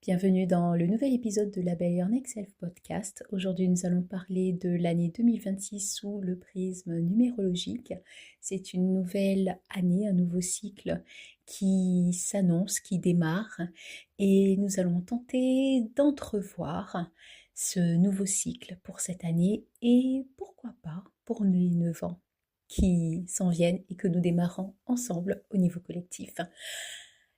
Bienvenue dans le nouvel épisode de la Belle Your Next Self podcast. Aujourd'hui, nous allons parler de l'année 2026 sous le prisme numérologique. C'est une nouvelle année, un nouveau cycle qui s'annonce, qui démarre et nous allons tenter d'entrevoir ce nouveau cycle pour cette année et pourquoi pas pour les 9 ans qui s'en viennent et que nous démarrons ensemble au niveau collectif.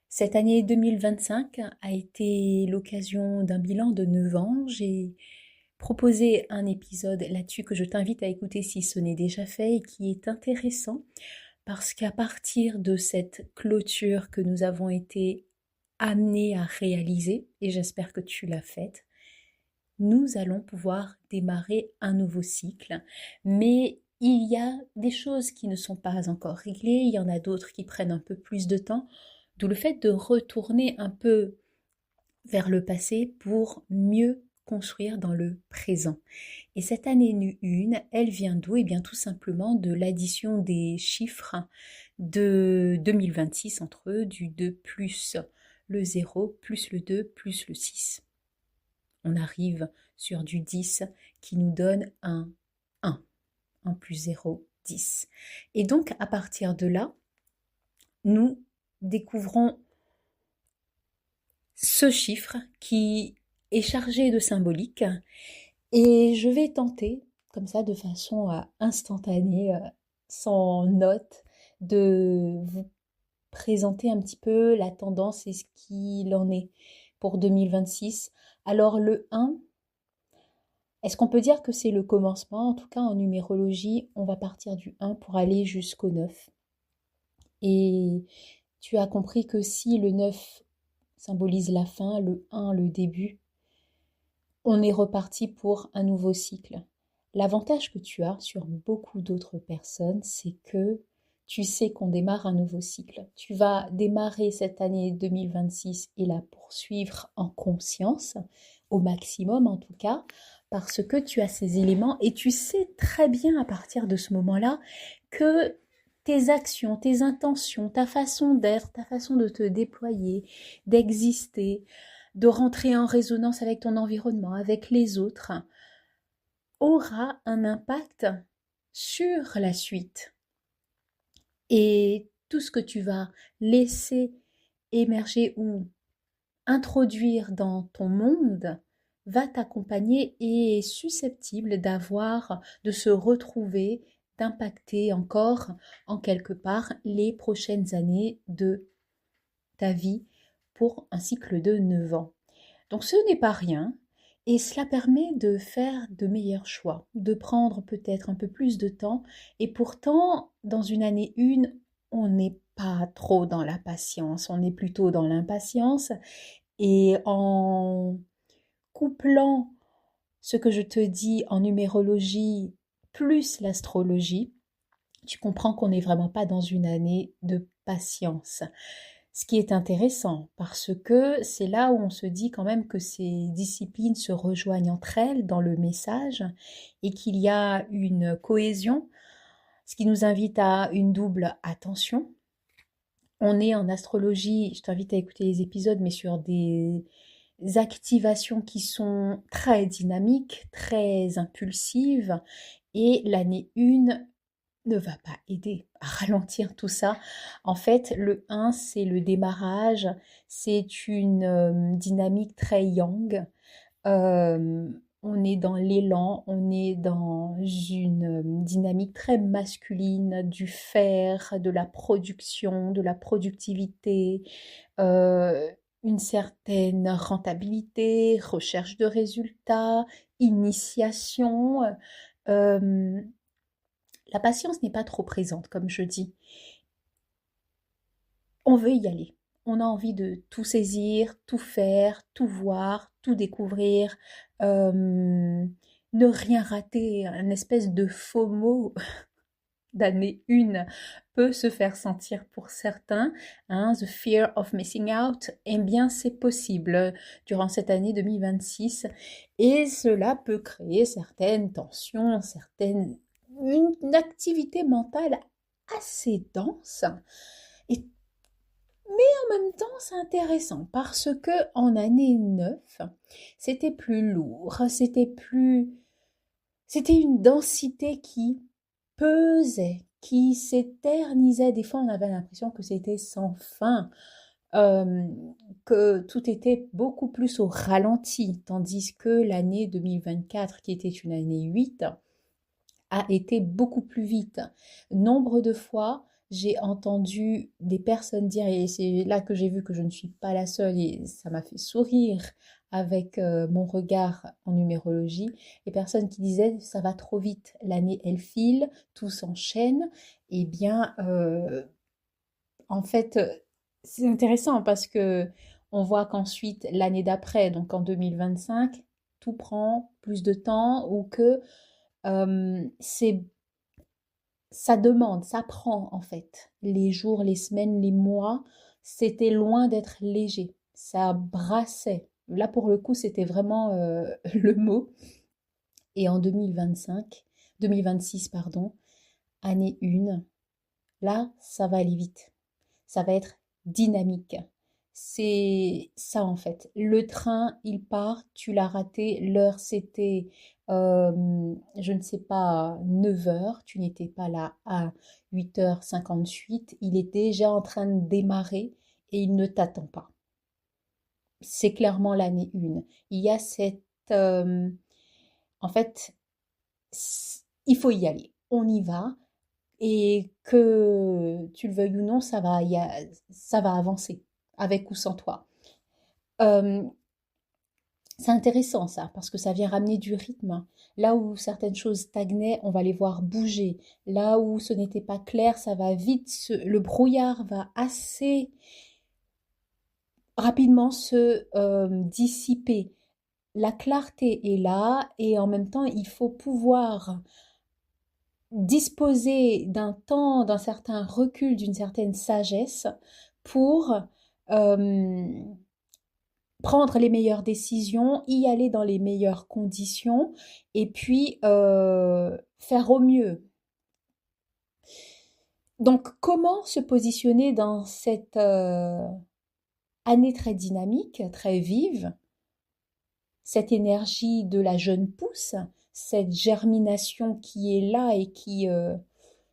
Cette année 2025 a été l'occasion d'un bilan de 9 ans. J'ai proposé un épisode là-dessus que je t'invite à écouter si ce n'est déjà fait et qui est intéressant parce qu'à partir de cette clôture que nous avons été amenés à réaliser, et j'espère que tu l'as faite, nous allons pouvoir démarrer un nouveau cycle. Mais il y a des choses qui ne sont pas encore réglées, il y en a d'autres qui prennent un peu plus de temps. D'où le fait de retourner un peu vers le passé pour mieux construire dans le présent. Et cette année 1, elle vient d'où? Eh bien tout simplement de l'addition des chiffres de 2026 entre eux, du 2 plus le 0 plus le 2 plus le 6. On arrive sur du 10 qui nous donne un 1. 1 plus 0, 10. Et donc à partir de là, nous découvrons ce chiffre qui est chargé de symbolique et je vais tenter, comme ça de façon instantanée, sans note, de vous présenter un petit peu la tendance et ce qu'il en est pour 2026. Alors le 1, est-ce qu'on peut dire que c'est le commencement? En tout cas en numérologie, on va partir du 1 pour aller jusqu'au 9. Et tu as compris que si le 9 symbolise la fin, le 1 le début, on est reparti pour un nouveau cycle. L'avantage que tu as sur beaucoup d'autres personnes, c'est que tu sais qu'on démarre un nouveau cycle. Tu vas démarrer cette année 2026 et la poursuivre en conscience, au maximum en tout cas, parce que tu as ces éléments et tu sais très bien à partir de ce moment-là que tes actions, tes intentions, ta façon d'être, ta façon de te déployer, d'exister, de rentrer en résonance avec ton environnement, avec les autres, aura un impact sur la suite. Et tout ce que tu vas laisser émerger ou introduire dans ton monde va t'accompagner et est susceptible de se retrouver, d'impacter encore en quelque part les prochaines années de ta vie pour un cycle de 9 ans. Donc ce n'est pas rien et cela permet de faire de meilleurs choix, de prendre peut-être un peu plus de temps et pourtant dans une année 1, on n'est pas trop dans la patience, on est plutôt dans l'impatience et en couplant ce que je te dis en numérologie plus l'astrologie, tu comprends qu'on n'est vraiment pas dans une année de patience. Ce qui est intéressant parce que c'est là où on se dit quand même que ces disciplines se rejoignent entre elles dans le message et qu'il y a une cohésion, ce qui nous invite à une double attention. On est en astrologie, je t'invite à écouter les épisodes, mais sur des activations qui sont très dynamiques, très impulsives et l'année 1 ne va pas aider à ralentir tout ça. En fait, le 1, c'est le démarrage, c'est une dynamique très yang. On est dans l'élan, on est dans une dynamique très masculine, du faire, de la production, de la productivité, une certaine rentabilité, recherche de résultats, initiation. La patience n'est pas trop présente, comme je dis. On veut y aller. On a envie de tout saisir, tout faire, tout voir, tout découvrir, ne rien rater. Un espèce de FOMO d'année 1 peut se faire sentir pour certains. The fear of missing out, eh bien c'est possible durant cette année 2026. Et cela peut créer certaines tensions, une activité mentale assez dense et En même temps, c'est intéressant parce que en année 9, c'était plus lourd, c'était une densité qui pesait, qui s'éternisait. Des fois, on avait l'impression que c'était sans fin, euh, que tout était beaucoup plus au ralenti, tandis que l'année 2024, qui était une année 8, a été beaucoup plus vite. Nombre de fois, j'ai entendu des personnes dire, et c'est là que j'ai vu que je ne suis pas la seule, et ça m'a fait sourire avec mon regard en numérologie, les personnes qui disaient ça va trop vite, l'année elle file, tout s'enchaîne. Eh bien, en fait, c'est intéressant parce que on voit qu'ensuite, l'année d'après, donc en 2025, tout prend plus de temps ou que c'est ça demande, ça prend en fait. Les jours, les semaines, les mois, c'était loin d'être léger. Ça brassait. Là, pour le coup, c'était vraiment le mot. Et en 2025, 2026, pardon, année 1, là, ça va aller vite. Ça va être dynamique. C'est ça en fait. Le train, il part, tu l'as raté, l'heure c'était, je ne sais pas, 9 heures, tu n'étais pas là à 8h58, il est déjà en train de démarrer et il ne t'attend pas. C'est clairement l'année 1. Il y a cette... en fait, il faut y aller. On y va. Et que tu le veuilles ou non, ça va avancer, avec ou sans toi. Euh, c'est intéressant ça, parce que ça vient ramener du rythme. Là où certaines choses stagnaient, on va les voir bouger. Là où ce n'était pas clair, ça va vite, le brouillard va assez rapidement se dissiper. La clarté est là et en même temps, il faut pouvoir disposer d'un temps, d'un certain recul, d'une certaine sagesse pour euh, prendre les meilleures décisions, y aller dans les meilleures conditions et puis faire au mieux. Donc, comment se positionner dans cette année très dynamique, très vive, cette énergie de la jeune pousse, cette germination qui est là et qui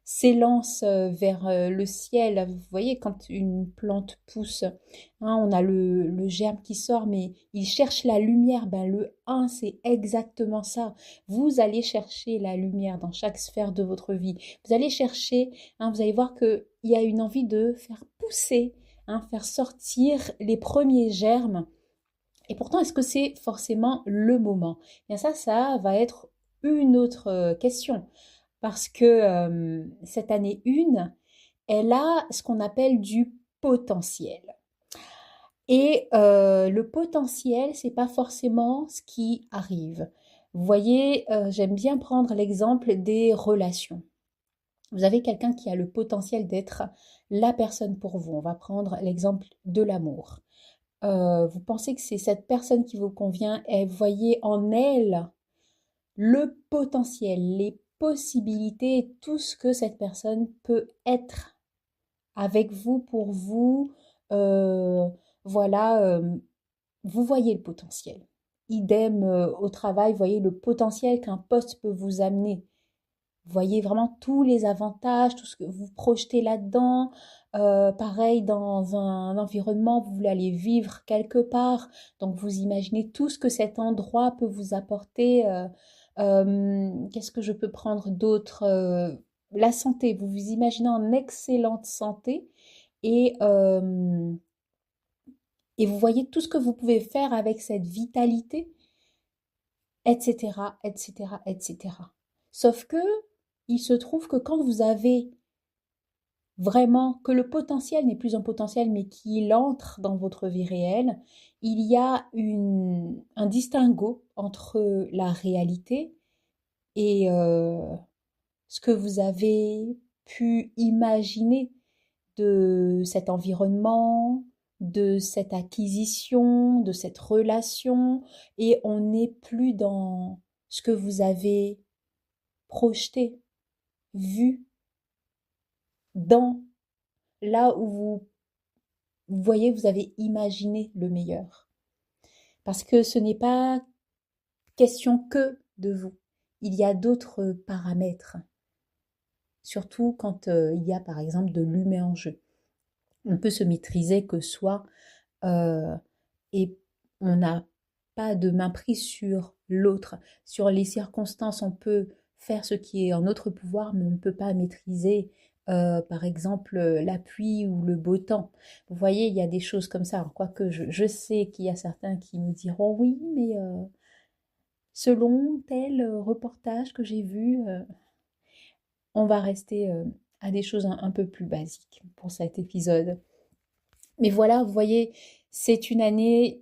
s'élance vers le ciel. Vous voyez, quand une plante pousse, hein, on a le germe qui sort, mais il cherche la lumière. Ben, le 1, c'est exactement ça. Vous allez chercher la lumière dans chaque sphère de votre vie. Vous allez chercher, hein, vous allez voir qu'il y a une envie de faire pousser, hein, faire sortir les premiers germes. Et pourtant, est-ce que c'est forcément le moment? Bien ça va être une autre question. Parce que cette année 1, elle a ce qu'on appelle du potentiel. Et le potentiel, c'est pas forcément ce qui arrive. Vous voyez, j'aime bien prendre l'exemple des relations. Vous avez quelqu'un qui a le potentiel d'être la personne pour vous. On va prendre l'exemple de l'amour. Vous pensez que c'est cette personne qui vous convient et vous voyez en elle le potentiel, les possibilités, tout ce que cette personne peut être avec vous, pour vous. euh, voilà, vous voyez le potentiel. Idem au travail, vous voyez le potentiel qu'un poste peut vous amener. Vous voyez vraiment tous les avantages, tout ce que vous projetez là-dedans. Pareil, dans un environnement, vous voulez aller vivre quelque part. Donc, vous imaginez tout ce que cet endroit peut vous apporter. Qu'est-ce que je peux prendre d'autre? La santé, vous vous imaginez en excellente santé et, euh, et vous voyez tout ce que vous pouvez faire avec cette vitalité, etc., etc., etc. Sauf que il se trouve que quand vous avez vraiment que le potentiel n'est plus un potentiel, mais qu'il entre dans votre vie réelle, il y a un distinguo entre la réalité et ce que vous avez pu imaginer de cet environnement, de cette acquisition, de cette relation, et on n'est plus dans ce que vous avez projeté, vu, dans là où vous vous voyez, vous avez imaginé le meilleur. Parce que ce n'est pas question que de vous. Il y a d'autres paramètres, surtout quand il y a par exemple de l'humain en jeu. On peut se maîtriser que soi euh, et on n'a pas de main prise sur l'autre. Sur les circonstances, on peut faire ce qui est en notre pouvoir, mais on ne peut pas maîtriser, par exemple, la pluie ou le beau temps. Vous voyez, il y a des choses comme ça. Alors, quoique je sais qu'il y a certains qui me diront oui, mais selon tel reportage que j'ai vu, on va rester à des choses un peu plus basiques pour cet épisode. Mais voilà, vous voyez, c'est une année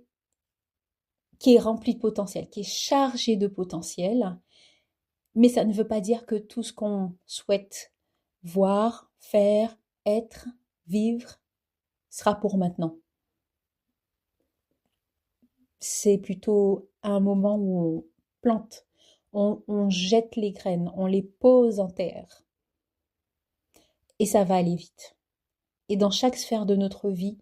qui est remplie de potentiel, qui est chargée de potentiel, mais ça ne veut pas dire que tout ce qu'on souhaite voir, faire, être, vivre sera pour maintenant. C'est plutôt un moment où on plante, on jette les graines, on les pose en terre, et ça va aller vite. Et dans chaque sphère de notre vie,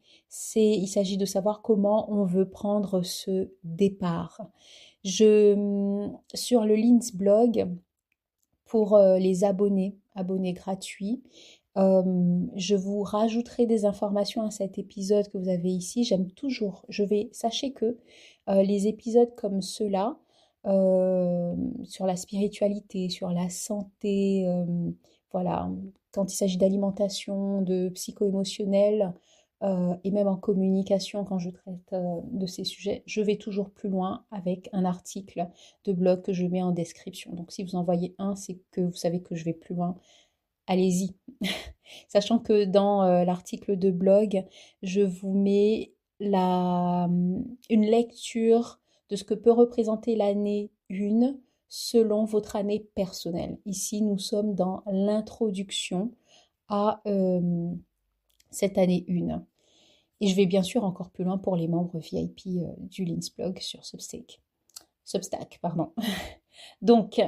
il s'agit de savoir comment on veut prendre ce départ. Sur le Lins blog, pour les abonnés gratuits, je vous rajouterai des informations à cet épisode que vous avez ici. J'aime toujours, sachez que les épisodes comme ceux-là, sur la spiritualité, sur la santé, voilà, quand il s'agit d'alimentation, de psycho-émotionnel, et même en communication, quand je traite de ces sujets, je vais toujours plus loin avec un article de blog que je mets en description. Donc si vous en voyez un, c'est que vous savez que je vais plus loin. Allez-y. Sachant que dans l'article de blog, je vous mets une lecture de ce que peut représenter l'année 1 selon votre année personnelle. Ici, nous sommes dans l'introduction à cette année 1. Et je vais bien sûr encore plus loin pour les membres VIP du Linsblog sur Substack, pardon. Donc,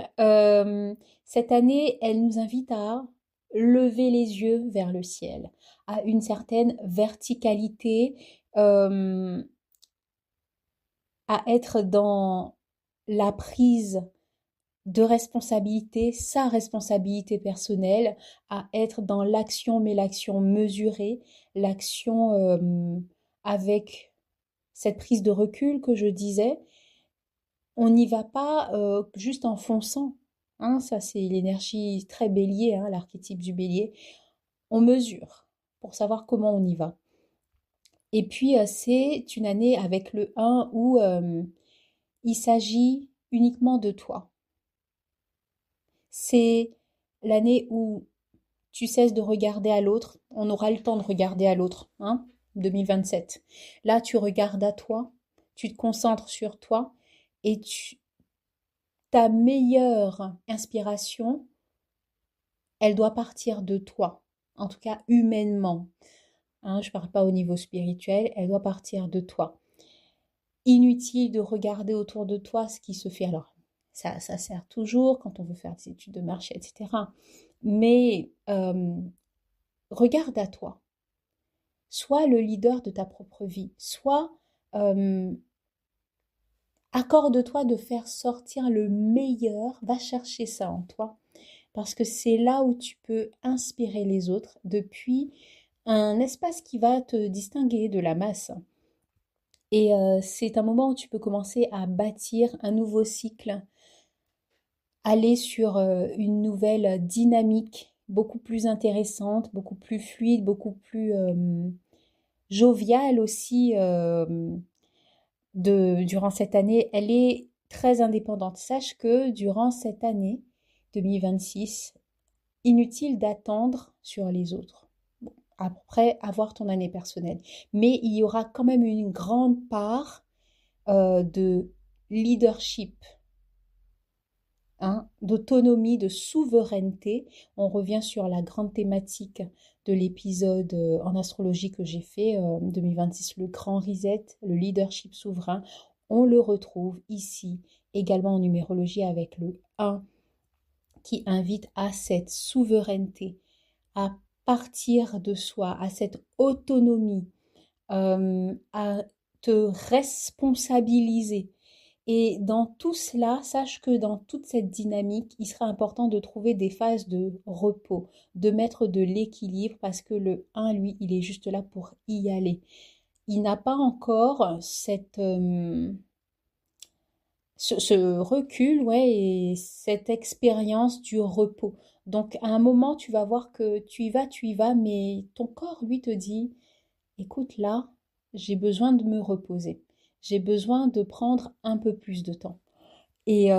cette année, elle nous invite à lever les yeux vers le ciel, à une certaine verticalité, à être dans la prise de responsabilité, sa responsabilité personnelle, à être dans l'action, mais l'action mesurée, l'action avec cette prise de recul que je disais. On n'y va pas juste en fonçant. Hein, ça, c'est l'énergie très bélier, hein, l'archétype du bélier. On mesure pour savoir comment on y va. Et puis, c'est une année avec le 1 où il s'agit uniquement de toi. C'est l'année où tu cesses de regarder à l'autre. On aura le temps de regarder à l'autre, hein, 2027. Là, tu regardes à toi, tu te concentres sur toi et ta meilleure inspiration, elle doit partir de toi, en tout cas humainement. Hein, je ne parle pas au niveau spirituel, elle doit partir de toi. Inutile de regarder autour de toi ce qui se fait. Alors, ça sert toujours quand on veut faire des études de marché, etc. Mais regarde à toi. Sois le leader de ta propre vie. Accorde-toi de faire sortir le meilleur. Va chercher ça en toi. Parce que c'est là où tu peux inspirer les autres depuis un espace qui va te distinguer de la masse. Et c'est un moment où tu peux commencer à bâtir un nouveau cycle, aller sur une nouvelle dynamique beaucoup plus intéressante, beaucoup plus fluide, beaucoup plus joviale aussi durant cette année. Elle est très indépendante. Sache que durant cette année 2026, inutile d'attendre sur les autres. Bon, après, avoir ton année personnelle. Mais il y aura quand même une grande part de leadership, hein, d'autonomie, de souveraineté. On revient sur la grande thématique de l'épisode en astrologie que j'ai fait, 2026, le grand reset, le leadership souverain. On le retrouve ici, également en numérologie avec le 1, qui invite à cette souveraineté, à partir de soi, à cette autonomie, à te responsabiliser. Et dans tout cela, sache que dans toute cette dynamique, il sera important de trouver des phases de repos, de mettre de l'équilibre parce que le un, lui, il est juste là pour y aller. Il n'a pas encore ce recul, ouais, et cette expérience du repos. Donc, à un moment, tu vas voir que tu y vas, mais ton corps, lui, te dit, écoute, là, j'ai besoin de me reposer. J'ai besoin de prendre un peu plus de temps. Et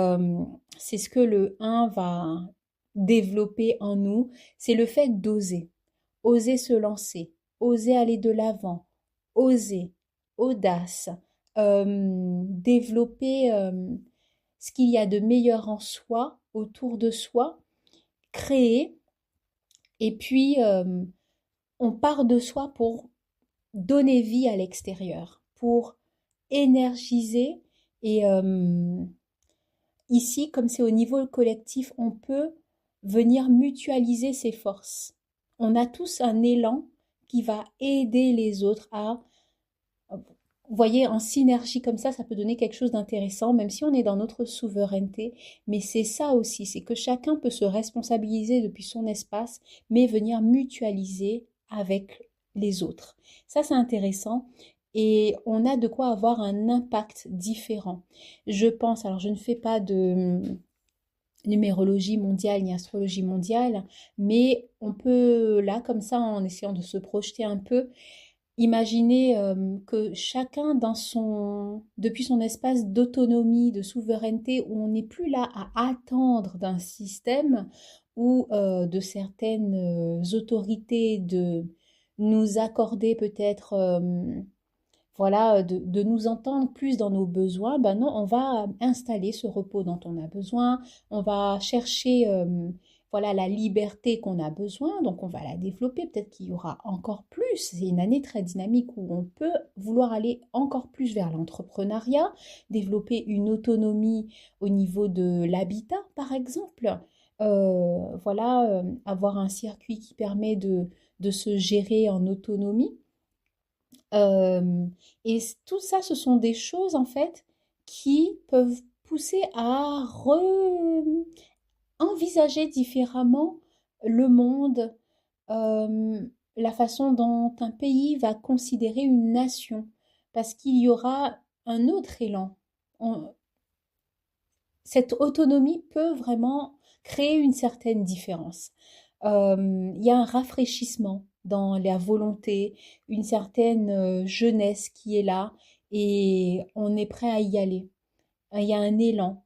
c'est ce que le un va développer en nous, c'est le fait d'oser. Oser se lancer, oser aller de l'avant, oser, audace, développer ce qu'il y a de meilleur en soi, autour de soi, créer, et puis on part de soi pour donner vie à l'extérieur, pour énergiser et ici, comme c'est au niveau collectif, on peut venir mutualiser ses forces. On a tous un élan qui va aider les autres à, vous voyez, en synergie comme ça peut donner quelque chose d'intéressant, même si on est dans notre souveraineté. Mais c'est ça aussi, c'est que chacun peut se responsabiliser depuis son espace, mais venir mutualiser avec les autres. Ça, c'est intéressant. Et on a de quoi avoir un impact différent. Je pense, alors je ne fais pas de numérologie mondiale ni astrologie mondiale, mais on peut, là, comme ça, en essayant de se projeter un peu, imaginer que chacun depuis son espace d'autonomie, de souveraineté, où on n'est plus là à attendre d'un système ou de certaines autorités de nous accorder peut-être voilà, de nous entendre plus dans nos besoins, ben non, on va installer ce repos dont on a besoin, on va chercher voilà, la liberté qu'on a besoin, donc on va la développer, peut-être qu'il y aura encore plus, c'est une année très dynamique où on peut vouloir aller encore plus vers l'entrepreneuriat, développer une autonomie au niveau de l'habitat par exemple, voilà, avoir un circuit qui permet de se gérer en autonomie. Euh, et tout ça, ce sont des choses en fait qui peuvent pousser à envisager différemment le monde, euh, la façon dont un pays va considérer une nation, parce qu'il y aura un autre élan. Cette autonomie peut vraiment créer une certaine différence. Il y a un rafraîchissement dans la volonté, une certaine jeunesse qui est là et on est prêt à y aller. Il y a un élan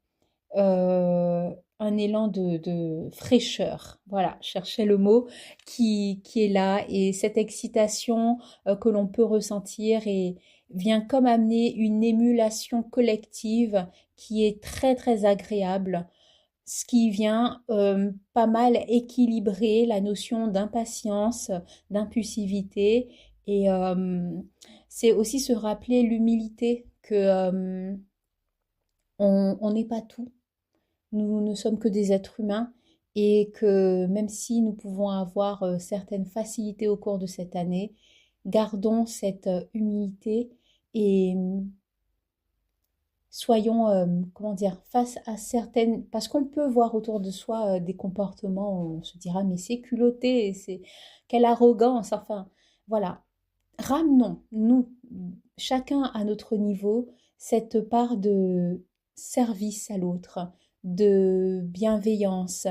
de fraîcheur, voilà, je cherchais le mot, qui est là et cette excitation que l'on peut ressentir et vient comme amener une émulation collective qui est très très agréable, ce qui vient pas mal équilibrer la notion d'impatience, d'impulsivité et c'est aussi se rappeler l'humilité que on n'est pas tout, nous ne sommes que des êtres humains et que même si nous pouvons avoir certaines facilités au cours de cette année, gardons cette humilité et soyons, comment dire, face à certaines... Parce qu'on peut voir autour de soi des comportements, on se dira, mais c'est culotté, c'est quelle arrogance, enfin, voilà. Ramenons, nous, chacun à notre niveau, cette part de service à l'autre, de bienveillance,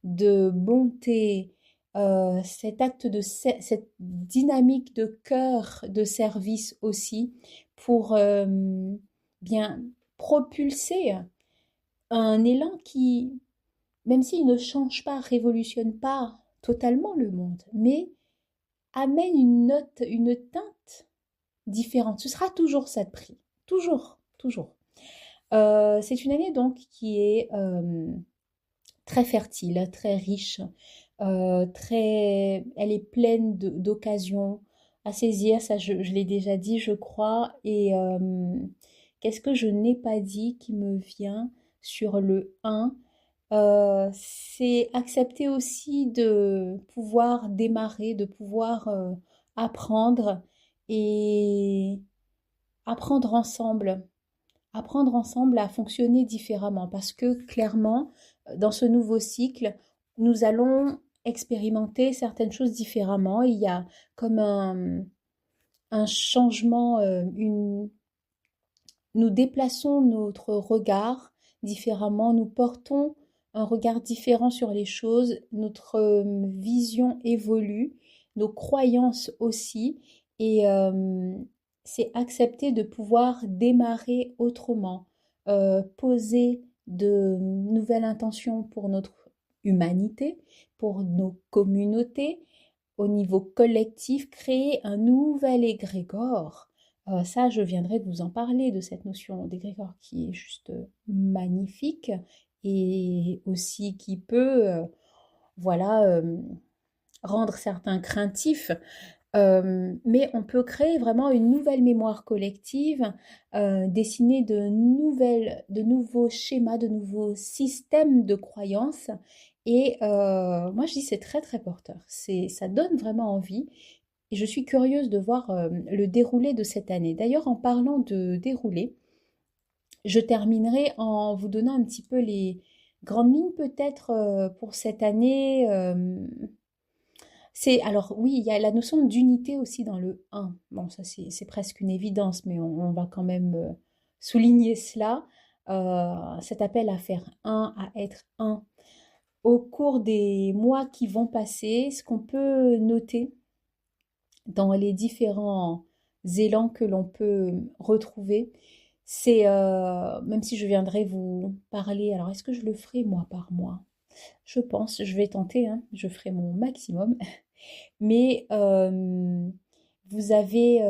de bonté, cet acte cette dynamique de cœur, de service aussi, pour bien propulser un élan qui, même s'il ne change pas, révolutionne pas totalement le monde, mais amène une note, une teinte différente. Ce sera toujours ça de prix. Toujours, toujours. C'est une année donc qui est très fertile, très riche, elle est pleine d'occasions à saisir, ça je l'ai déjà dit je crois, et qu'est-ce que je n'ai pas dit qui me vient sur le un. C'est accepter aussi de pouvoir démarrer, de pouvoir apprendre et apprendre ensemble à fonctionner différemment parce que clairement, dans ce nouveau cycle, nous allons expérimenter certaines choses différemment. Il y a comme un changement, nous déplaçons notre regard différemment, nous portons un regard différent sur les choses, notre vision évolue, nos croyances aussi, et c'est accepter de pouvoir démarrer autrement, poser de nouvelles intentions pour notre humanité, pour nos communautés, au niveau collectif, créer un nouvel égrégore. Ça, je viendrai de vous en parler, de cette notion d'égrégore qui est juste magnifique et aussi qui peut, voilà, rendre certains craintifs. Mais on peut créer vraiment une nouvelle mémoire collective, dessiner de nouveaux schémas, de nouveaux systèmes de croyances. Et moi, je dis c'est très très porteur. Ça donne vraiment envie. Et je suis curieuse de voir le déroulé de cette année. D'ailleurs, en parlant de déroulé, je terminerai en vous donnant un petit peu les grandes lignes peut-être pour cette année. Alors oui, il y a la notion d'unité aussi dans le un. Bon, ça c'est presque une évidence, mais on va quand même souligner cela. Cet appel à faire un, à être un. Au cours des mois qui vont passer, ce qu'on peut noter dans les différents élans que l'on peut retrouver, c'est, même si je viendrai vous parler, alors est-ce que je le ferai mois par mois? Je pense, je vais tenter, hein, je ferai mon maximum. Mais vous avez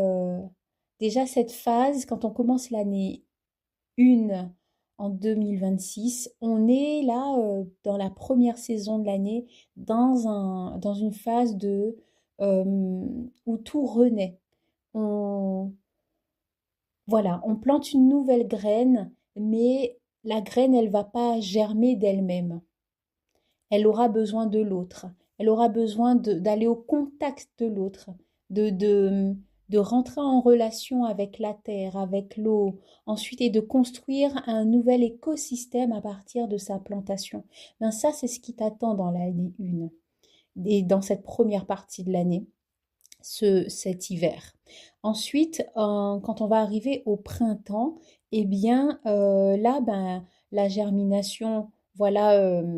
déjà cette phase, quand on commence l'année 1 en 2026, on est là dans la première saison de l'année, dans une phase où tout renaît. On, voilà, on plante une nouvelle graine, mais la graine, elle va pas germer d'elle-même. Elle aura besoin de l'autre. Elle aura besoin d'aller au contact de l'autre, de, de, de rentrer en relation avec la terre, avec l'eau, ensuite et de construire un nouvel écosystème à partir de sa plantation. Ben ça, c'est ce qui t'attend dans l'année 1 et dans cette première partie de l'année, cet hiver. Ensuite, quand on va arriver au printemps, eh bien là, ben, la germination, voilà,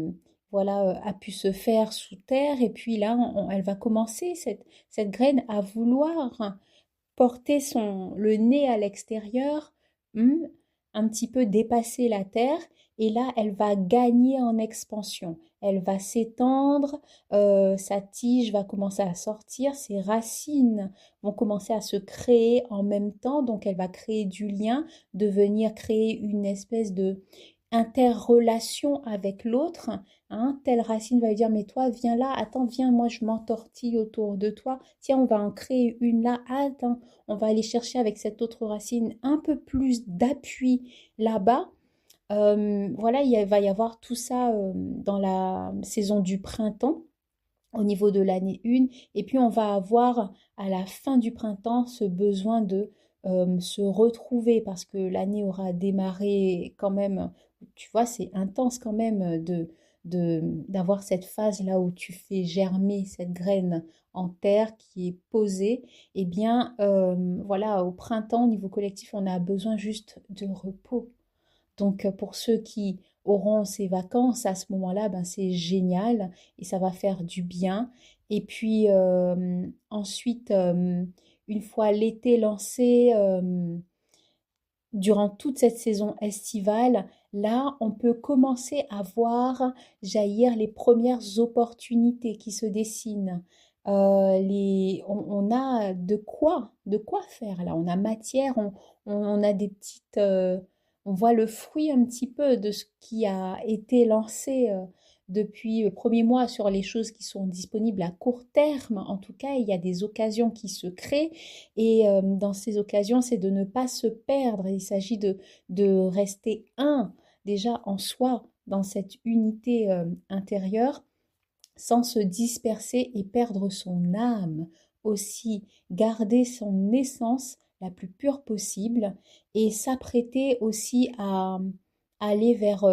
a pu se faire sous terre, et puis là, elle va commencer, cette graine, à vouloir porter le nez à l'extérieur, un petit peu dépasser la terre, et là, elle va gagner en expansion. Elle va s'étendre, sa tige va commencer à sortir, ses racines vont commencer à se créer en même temps, donc elle va créer du lien, devenir créer une espèce de interrelation avec l'autre, hein. Telle racine va lui dire, mais toi, viens là, attends, viens, moi je m'entortille autour de toi, tiens, on va en créer une là, attends, on va aller chercher avec cette autre racine un peu plus d'appui là-bas. Voilà, va y avoir tout ça dans la saison du printemps, au niveau de l'année 1, et puis on va avoir à la fin du printemps ce besoin de se retrouver parce que l'année aura démarré quand même, tu vois, c'est intense quand même d'avoir cette phase là où tu fais germer cette graine en terre qui est posée. Eh bien, voilà, au printemps, au niveau collectif, on a besoin juste de repos. Donc, pour ceux qui auront ces vacances à ce moment-là, ben, c'est génial et ça va faire du bien. Et puis ensuite, une fois l'été lancé, durant toute cette saison estivale, là, on peut commencer à voir jaillir les premières opportunités qui se dessinent. On a de quoi faire là. On a matière, on a des petites, on voit le fruit un petit peu de ce qui a été lancé depuis le premier mois sur les choses qui sont disponibles à court terme. En tout cas, il y a des occasions qui se créent et dans ces occasions, c'est de ne pas se perdre. Il s'agit de rester déjà en soi, dans cette unité intérieure, sans se disperser et perdre son âme aussi garder son essence la plus pure possible et s'apprêter aussi à aller vers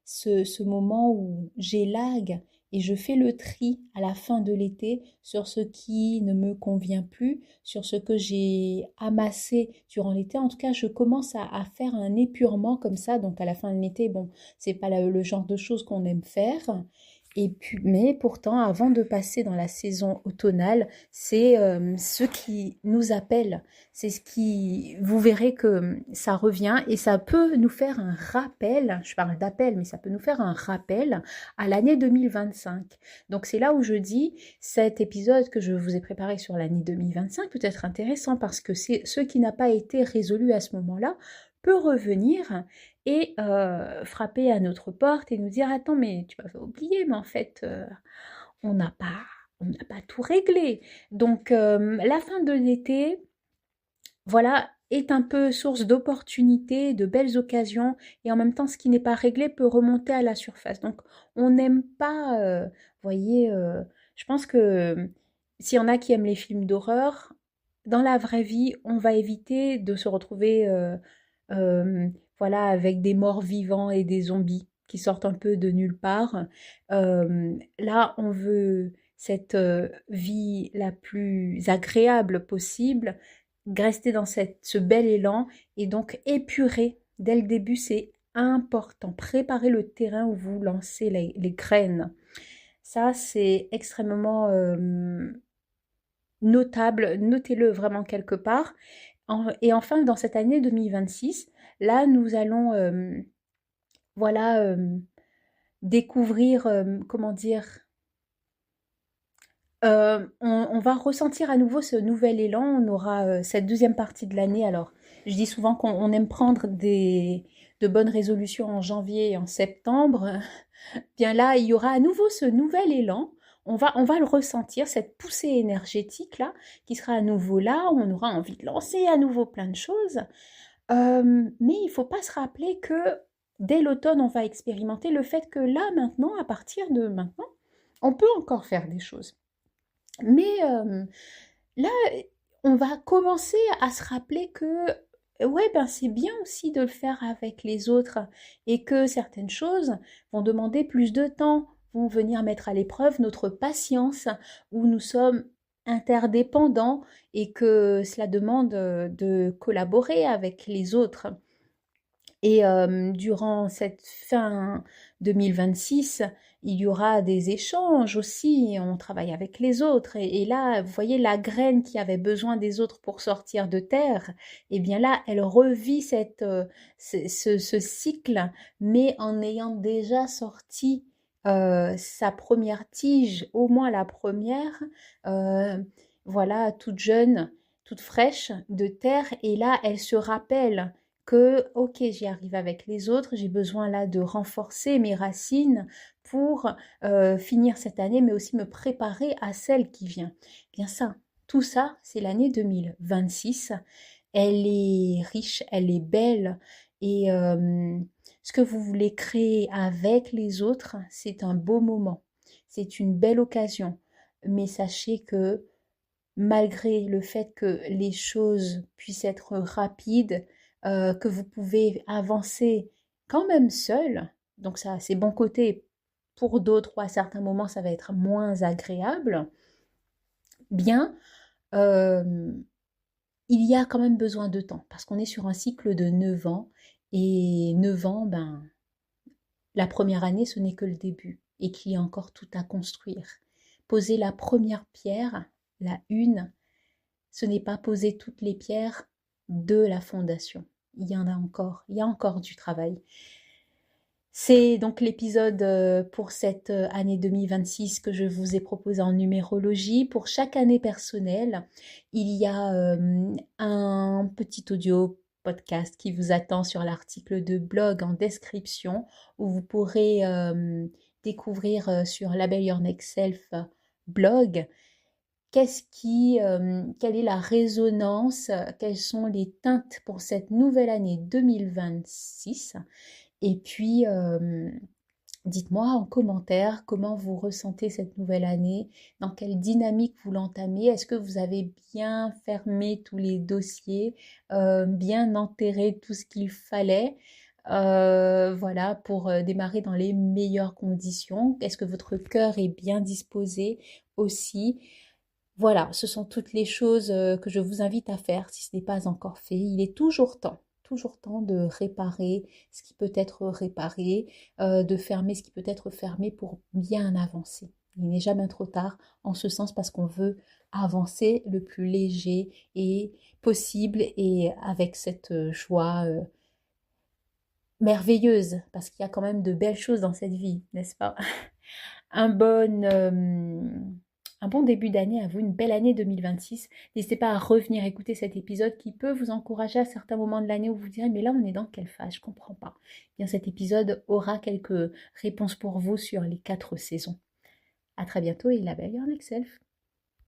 ce moment où j'élague et je fais le tri à la fin de l'été sur ce qui ne me convient plus, sur ce que j'ai amassé durant l'été. En tout cas, je commence à faire un épurement comme ça. Donc à la fin de l'été, bon, c'est pas le genre de choses qu'on aime faire. Et puis, mais pourtant, avant de passer dans la saison automnale, c'est ce qui nous appelle. C'est ce qui, vous verrez que ça revient et ça peut nous faire un rappel. Je parle d'appel, mais ça peut nous faire un rappel à l'année 2025. Donc c'est là où je dis, cet épisode que je vous ai préparé sur l'année 2025 peut être intéressant parce que c'est ce qui n'a pas été résolu à ce moment-là peut revenir et frapper à notre porte et nous dire attends mais tu m'avais oublié mais en fait on n'a pas tout réglé. Donc la fin de l'été, voilà, est un peu source d'opportunités, de belles occasions et en même temps ce qui n'est pas réglé peut remonter à la surface. Donc on n'aime pas, voyez, je pense que s'il y en a qui aiment les films d'horreur, dans la vraie vie, on va éviter de se retrouver euh, voilà, avec des morts vivants et des zombies qui sortent un peu de nulle part. Là, on veut cette vie la plus agréable possible, rester dans ce bel élan et donc épurer dès le début, c'est important. Préparer le terrain où vous lancez les graines. Ça, c'est extrêmement notable. Notez-le vraiment quelque part. Et enfin, dans cette année 2026, là, nous allons voilà, découvrir, comment dire, on va ressentir à nouveau ce nouvel élan. On aura cette deuxième partie de l'année. Alors, je dis souvent qu'on aime prendre de bonnes résolutions en janvier et en septembre. Bien là, il y aura à nouveau ce nouvel élan. On va le ressentir, cette poussée énergétique là, qui sera à nouveau là. On aura envie de lancer à nouveau plein de choses. Mais il ne faut pas se rappeler que dès l'automne, on va expérimenter le fait que là, maintenant, à partir de maintenant, on peut encore faire des choses. Mais là, on va commencer à se rappeler que ouais, ben c'est bien aussi de le faire avec les autres et que certaines choses vont demander plus de temps, vont venir mettre à l'épreuve notre patience, où nous sommes interdépendants et que cela demande de collaborer avec les autres. Et durant cette fin 2026, il y aura des échanges aussi, on travaille avec les autres. Et là, vous voyez la graine qui avait besoin des autres pour sortir de terre, et bien là, elle revit ce cycle, mais en ayant déjà sorti sa première tige, au moins la première, euh, voilà, toute jeune, toute fraîche de terre. Et là, elle se rappelle que, ok, j'y arrive avec les autres, j'ai besoin là de renforcer mes racines pour finir cette année, mais aussi me préparer à celle qui vient. Bien ça, tout ça, c'est l'année 2026. Elle est riche, elle est belle, et ce que vous voulez créer avec les autres, c'est un beau moment, c'est une belle occasion. Mais sachez que malgré le fait que les choses puissent être rapides, que vous pouvez avancer quand même seul, donc ça a ses bons côtés, pour d'autres ou à certains moments ça va être moins agréable, bien, euh, il y a quand même besoin de temps, parce qu'on est sur un cycle de 9 ans, et 9 ans, ben, la première année ce n'est que le début, et qu'il y a encore tout à construire. Poser la première pierre, la une, ce n'est pas poser toutes les pierres de la fondation. Il y a encore du travail. C'est donc l'épisode pour cette année 2026 que je vous ai proposé en numérologie. Pour chaque année personnelle, il y a un petit audio podcast qui vous attend sur l'article de blog en description où vous pourrez découvrir sur Label Your Next Self blog quelle est la résonance, quelles sont les teintes pour cette nouvelle année 2026. Et puis, Dites-moi en commentaire comment vous ressentez cette nouvelle année, dans quelle dynamique vous l'entamez. Est-ce que vous avez bien fermé tous les dossiers, bien enterré tout ce qu'il fallait, voilà, pour démarrer dans les meilleures conditions? Est-ce que votre cœur est bien disposé aussi? Voilà, ce sont toutes les choses que je vous invite à faire si ce n'est pas encore fait. Il est toujours temps de réparer ce qui peut être réparé, de fermer ce qui peut être fermé pour bien avancer. Il n'est jamais trop tard en ce sens parce qu'on veut avancer le plus léger et possible et avec cette joie merveilleuse parce qu'il y a quand même de belles choses dans cette vie, n'est-ce pas? un bon, un bon début d'année à vous, une belle année 2026. N'hésitez pas à revenir écouter cet épisode qui peut vous encourager à certains moments de l'année où vous vous direz mais là on est dans quelle phase? Je comprends pas. Eh bien cet épisode aura quelques réponses pour vous sur les 4 saisons. À très bientôt et la belle Your Next Self.